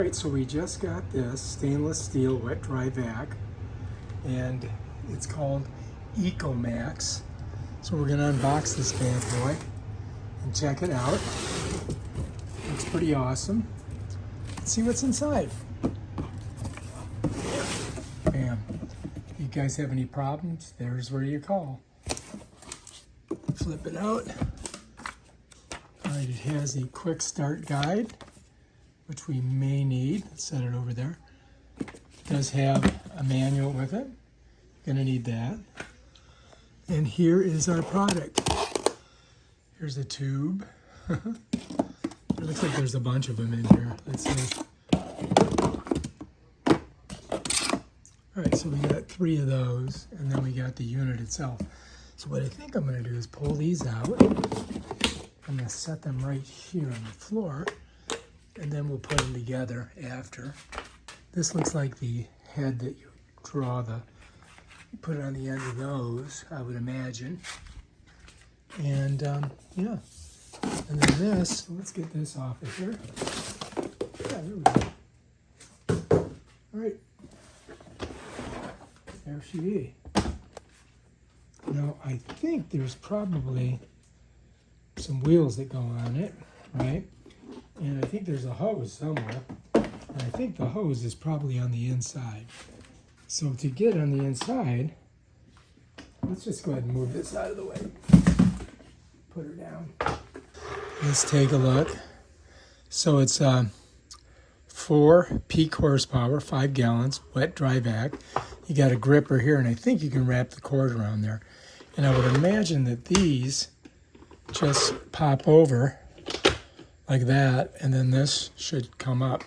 Alright, so we just got this stainless steel wet dry vac, and it's called ECOMAX. So we're going to unbox this bad boy and check it out. Looks pretty awesome. Let's see what's inside. Bam. If you guys have any problems, there's where you call. Flip it out. Alright, it has a quick start guide, which we may need. Let's set it over there. It does have a manual with it. You're gonna need that. And here is our product. Here's a tube. It looks like there's a bunch of them in here. Let's see. All right, so we got 3 of those, and then we got the unit itself. So what I think I'm gonna do is pull these out. I'm gonna set them right here on the floor, and then we'll put them together after. This looks like the head that you draw you put it on the end of those, I would imagine. And yeah, and then this, let's get this off of here. Yeah, there we go. All right, there she is. Now, I think there's probably some wheels that go on it, right? And I think there's a hose somewhere. And I think the hose is probably on the inside. So to get on the inside, let's just go ahead and move this out of the way. Put her down. Let's take a look. So it's 4 peak horsepower, 5 gallons, wet dry vac. You got a gripper here, and I think you can wrap the cord around there. And I would imagine that these just pop over like that, and then this should come up.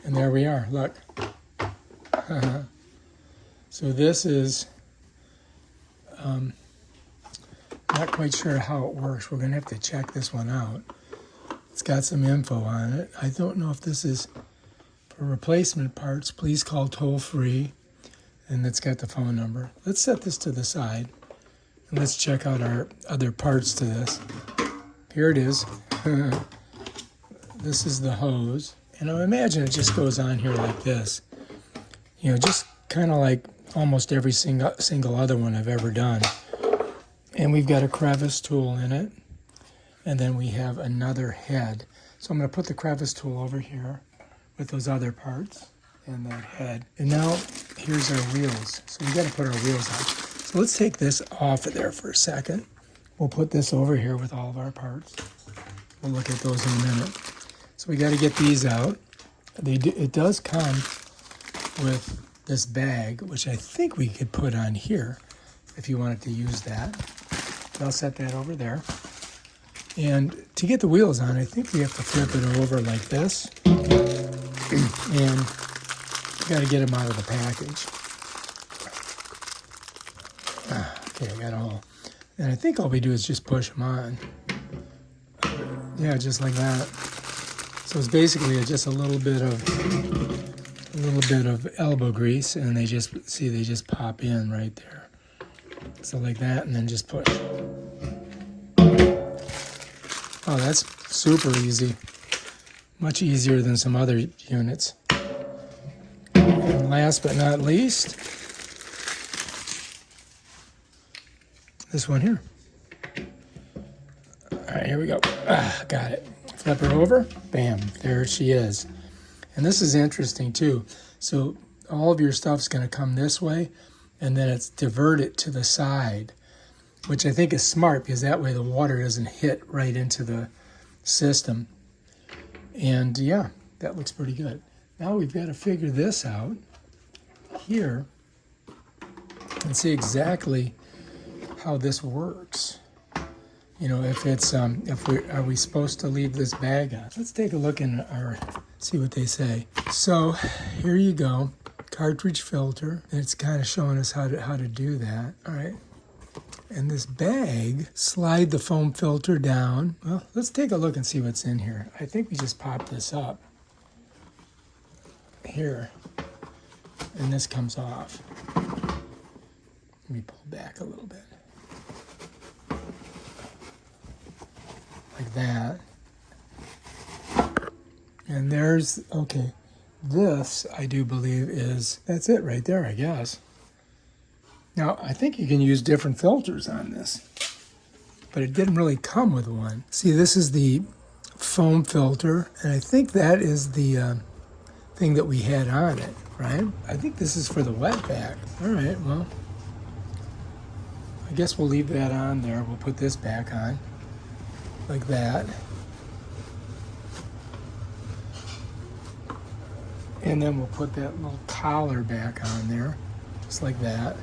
And there we are, look. So this is, not quite sure how it works. We're gonna have to check this one out. It's got some info on it. I don't know if this is for replacement parts. Please call toll-free, and it's got the phone number. Let's set this to the side, and let's check out our other parts to this. Here it is. This is the hose, and I imagine it just goes on here like this. You know, just kind of like almost every single other one I've ever done. And we've got a crevice tool in it, and then we have another head. So I'm going to put the crevice tool over here with those other parts and that head. And now here's our wheels. So we got to put our wheels on. So let's take this off of there for a second. We'll put this over here with all of our parts. We'll look at those in a minute. So we got to get these out. It does come with this bag, which I think we could put on here if you wanted to use that. I'll set that over there. And to get the wheels on, I think we have to flip it over like this. And got to get them out of the package. Okay, I got it all. And I think all we do is just push them on. Yeah, just like that. So it's basically just a little bit of elbow grease, and they just pop in right there. So like that, and then just push. Oh, that's super easy. Much easier than some other units. And last but not least, this one here. All right, here we go. Got it. Flip her over. Bam, there she is. And this is interesting too. So all of your stuff's going to come this way, and then it's diverted to the side, which I think is smart because that way the water doesn't hit right into the system. And yeah, that looks pretty good. Now we've got to figure this out here and see exactly how this works. You know, if it's are we supposed to leave this bag on? Let's take a look in see what they say. So here you go, cartridge filter, and it's kind of showing us how to do that. All right, and this bag, slide the foam filter down. Well, let's take a look and see what's in here. I think we just pop this up here, and this comes off. Let me pull back a little bit. Like that. And there's, okay, this I do believe that's it right there, I guess. Now, I think you can use different filters on this, but it didn't really come with one. See, this is the foam filter, and I think that is the thing that we had on it, right? I think this is for the wet vac. All right, well, I guess we'll leave that on there. We'll put this back on, like that. And then we'll put that little collar back on there, just like that.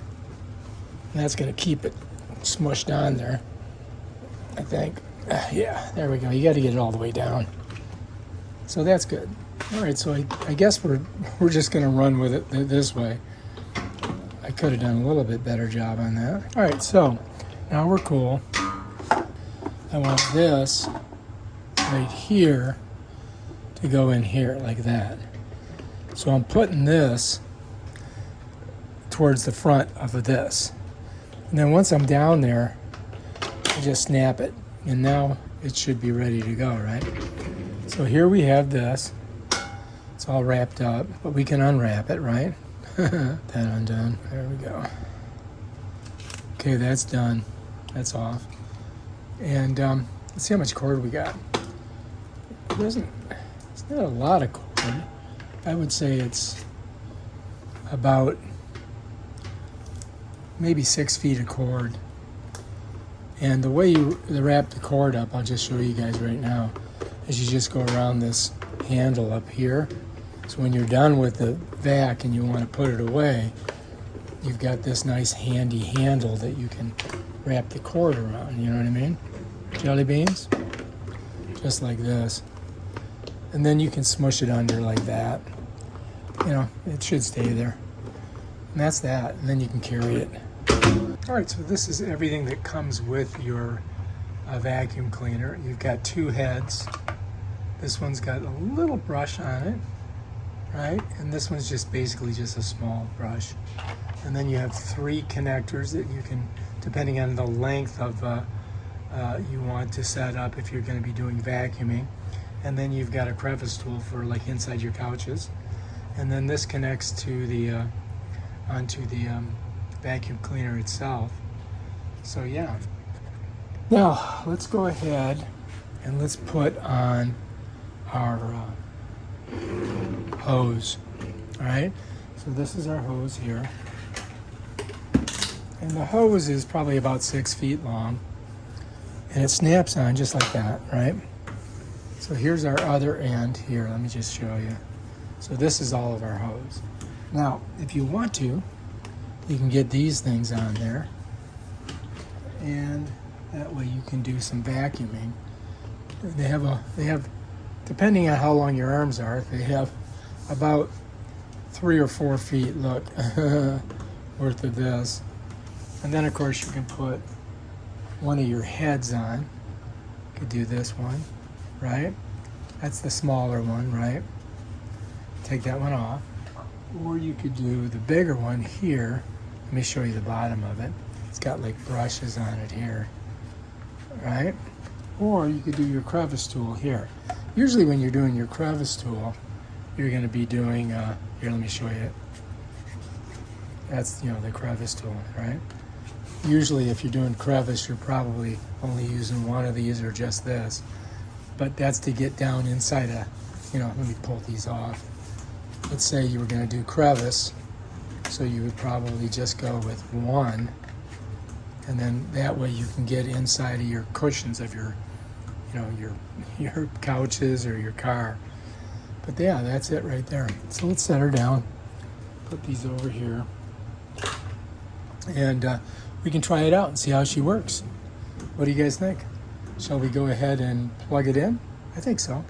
And that's gonna keep it smushed on there, I think. Yeah, there we go. You gotta get it all the way down. So that's good. All right, so I guess we're just gonna run with it this way. I could have done a little bit better job on that. All right, so now we're cool. I want this right here to go in here like that. So I'm putting this towards the front of this. And then once I'm down there, I just snap it. And now it should be ready to go, right? So here we have this. It's all wrapped up, but we can unwrap it, right? That undone. There we go. Okay, that's done. That's off. And let's see how much cord we got. It's not a lot of cord. I would say it's about maybe 6 feet of cord. And the way you wrap the cord up, I'll just show you guys right now, is you just go around this handle up here. So when you're done with the vac and you want to put it away, you've got this nice handy handle that you can wrap the cord around, you know what I mean? Jelly beans, just like this. And then you can smush it under like that. You know, it should stay there. And that's that, and then you can carry it. All right, so this is everything that comes with your vacuum cleaner. You've got 2 heads. This one's got a little brush on it, right? And this one's just basically just a small brush. And then you have 3 connectors that you can, depending on the length of you want to set up if you're going to be doing vacuuming. And then you've got a crevice tool for like inside your couches. And then this connects to the onto the vacuum cleaner itself. So yeah. Now let's go ahead and let's put on our hose. All right. So this is our hose here, and the hose is probably about 6 feet long, and it snaps on just like that, right? So here's our other end here. Let me just show you. So this is all of our hose. Now, if you want to, you can get these things on there, and that way you can do some vacuuming. They have, depending on how long your arms are, they have about 3 or 4 feet, look, worth of this. And then of course you can put one of your heads on. You could do this one, right? That's the smaller one, right? Take that one off. Or you could do the bigger one here. Let me show you the bottom of it. It's got like brushes on it here, right? Or you could do your crevice tool here. Usually when you're doing your crevice tool, you're going to be doing, here, let me show you. That's, the crevice tool, right? Usually if you're doing crevice, you're probably only using one of these or just this. But that's to get down inside let me pull these off. Let's say you were going to do crevice, so you would probably just go with one, and then that way you can get inside of your cushions of your couches or your car. But yeah, that's it right there. So let's set her down, put these over here, and we can try it out and see how she works. What do you guys think? Shall we go ahead and plug it in? I think so.